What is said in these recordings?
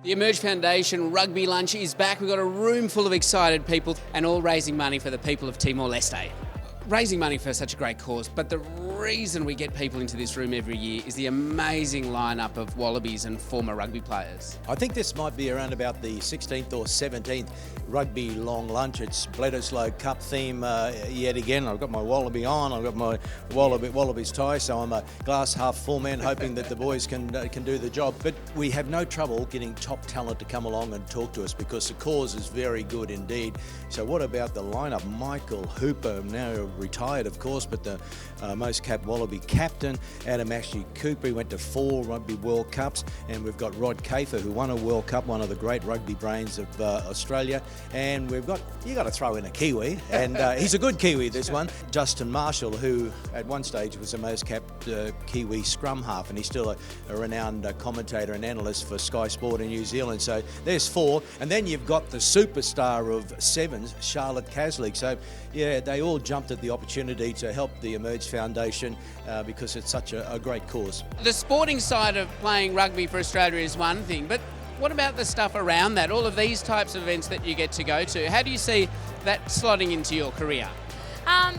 The Emerge Foundation Rugby Lunch is back. We've got a room full of excited people and all raising money for the people of Timor-Leste. Raising money for such a great cause, but the reason we get people into this room every year is the amazing lineup of Wallabies and former rugby players. I think this might be around about the 16th or 17th rugby long lunch. It's Bledisloe Cup theme yet again. I've got my Wallaby on, I've got my Wallabies tie, so I'm a glass half full man hoping that the boys can do the job. But we have no trouble getting top talent to come along and talk to us because the cause is very good indeed. So what about the lineup? Michael Hooper, now retired of course, but the most capped Wallaby captain. Adam Ashley Cooper, he went to 4 Rugby World Cups, and we've got Rod Kafer, who won a World Cup, one of the great rugby brains of Australia. And we've got, you got to throw in a Kiwi, and he's a good Kiwi, this one. Justin Marshall, who at one stage was the most capped Kiwi scrum half, and he's still a renowned commentator and analyst for Sky Sport in New Zealand. So there's 4, and then you've got the superstar of sevens, Charlotte Caslick. So yeah, they all jumped at the opportunity to help the Emerge Foundation because it's such a great cause. The sporting side of playing rugby for Australia is one thing, but what about the stuff around that? All of these types of events that you get to go to. How do you see that slotting into your career?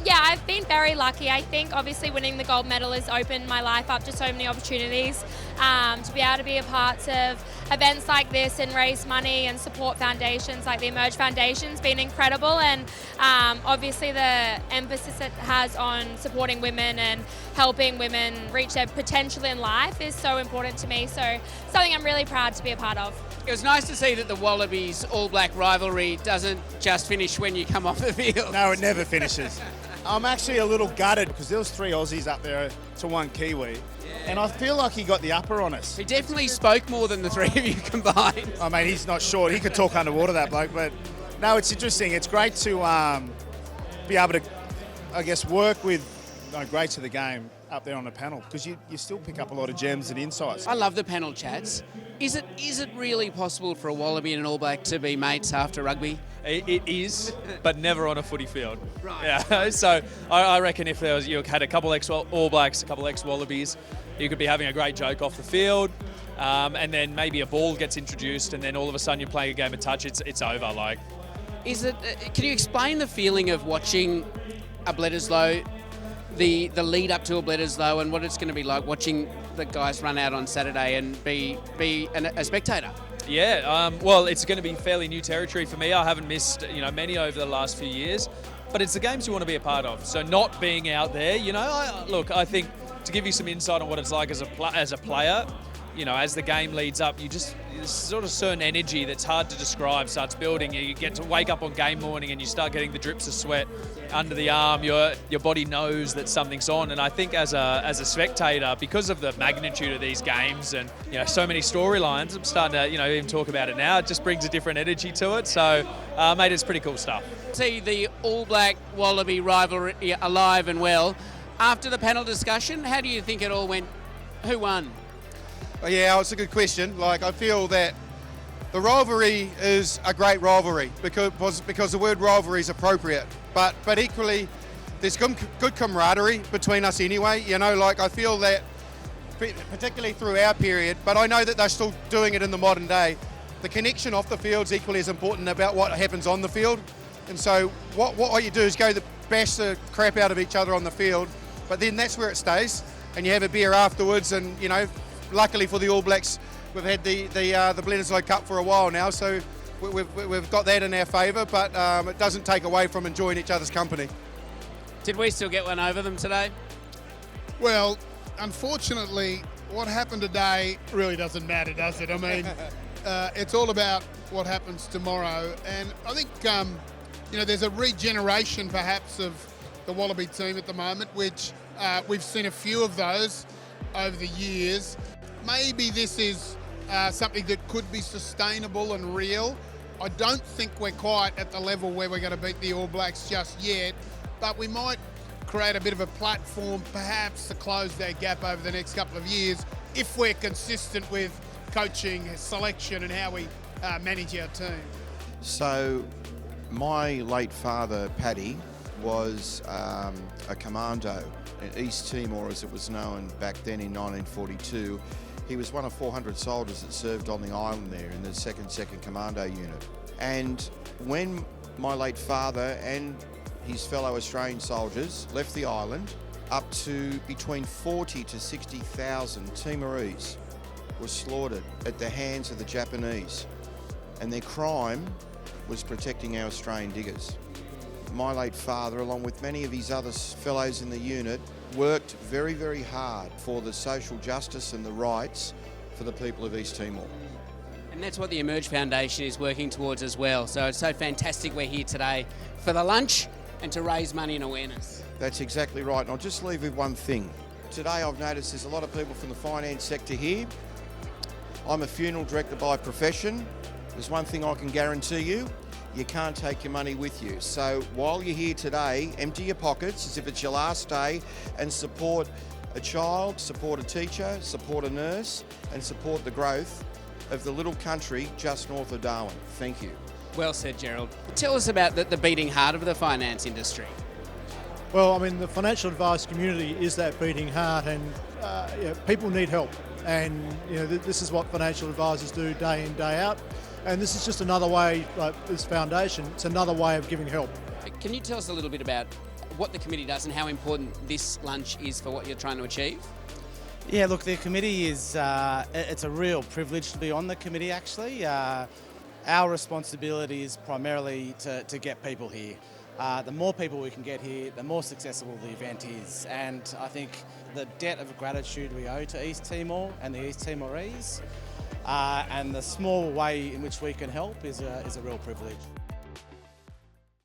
Yeah, I've been very lucky. I think obviously winning the gold medal has opened my life up to so many opportunities. To be able to be a part of events like this and raise money and support foundations like the Emerge Foundation's been incredible, and obviously the emphasis it has on supporting women and helping women reach their potential in life is so important to me. So something I'm really proud to be a part of. It was nice to see that the Wallabies All Black rivalry doesn't just finish when you come off the field. No, it never finishes. I'm actually a little gutted because there was 3 Aussies up there to 1 Kiwi. And I feel like he got the upper on us. He definitely spoke more than the 3 of you combined. I mean, he's not short. He could talk underwater, that bloke. But no, it's interesting. It's great to be able to, I guess, work with greats of the game up there on the panel, because you still pick up a lot of gems and insights. I love the panel chats. Is it really possible for a Wallaby and an All Black to be mates after rugby? It is, but never on a footy field. Right. Yeah. So I reckon if you had a couple ex-All Blacks, a couple ex-Wallabies, you could be having a great joke off the field, and then maybe a ball gets introduced, and then all of a sudden you're playing a game of touch. It's over. Like, Can you explain the feeling of watching a Bledisloe, the lead up to a Bledisloe, and what it's going to be like watching the guys run out on Saturday and be a spectator? Yeah, well, it's going to be fairly new territory for me. I haven't missed many over the last few years, but it's the games you want to be a part of. So not being out there, I think to give you some insight on what it's like as a player, as the game leads up, there's sort of certain energy that's hard to describe starts building. You get to wake up on game morning and you start getting the drips of sweat under the arm. Your body knows that something's on, and I think as a spectator, because of the magnitude of these games and so many storylines, I'm starting to even talk about it now. It just brings a different energy to it. So, mate, it's pretty cool stuff. See the All Black Wallaby rivalry alive and well. After the panel discussion, how do you think it all went? Who won? Yeah, it's a good question. I feel that the rivalry is a great rivalry because the word rivalry is appropriate. But equally, there's good camaraderie between us anyway. I feel that, particularly through our period, but I know that they're still doing it in the modern day. The connection off the field is equally as important about what happens on the field. And so what you do is go bash the crap out of each other on the field, but then that's where it stays. And you have a beer afterwards, and luckily for the All Blacks, we've had the Bledisloe Cup for a while now, so we've got that in our favour, but it doesn't take away from enjoying each other's company. Did we still get one over them today? Well, unfortunately, what happened today really doesn't matter, does it? I mean, it's all about what happens tomorrow, and I think there's a regeneration perhaps of the Wallaby team at the moment, which we've seen a few of those over the years. Maybe this is something that could be sustainable and real. I don't think we're quite at the level where we're going to beat the All Blacks just yet, but we might create a bit of a platform perhaps to close that gap over the next couple of years if we're consistent with coaching, selection and how we manage our team. So my late father, Paddy, was a commando in East Timor, as it was known back then in 1942. He was one of 400 soldiers that served on the island there in the 2nd Commando Unit. And when my late father and his fellow Australian soldiers left the island, up to between 40 to 60,000 Timorese were slaughtered at the hands of the Japanese, and their crime was protecting our Australian diggers. My late father, along with many of his other fellows in the unit, worked very, very hard for the social justice and the rights for the people of East Timor. And that's what the Emerge Foundation is working towards as well. So it's so fantastic we're here today for the lunch and to raise money and awareness. That's exactly right. And I'll just leave with one thing. Today I've noticed there's a lot of people from the finance sector here. I'm a funeral director by profession. There's one thing I can guarantee you. You can't take your money with you. So while you're here today, empty your pockets as if it's your last day and support a child, support a teacher, support a nurse, and support the growth of the little country just north of Darwin. Thank you. Well said, Gerald. Tell us about the beating heart of the finance industry. Well, I mean, the financial advice community is that beating heart, and people need help. And this is what financial advisors do day in, day out. And this is just another way, like this foundation, it's another way of giving help. Can you tell us a little bit about what the committee does and how important this lunch is for what you're trying to achieve? Yeah, look, the committee is, it's a real privilege to be on the committee, actually. Our responsibility is primarily to get people here. The more people we can get here, the more successful the event is. And I think the debt of gratitude we owe to East Timor and the East Timorese, and the small way in which we can help is a real privilege.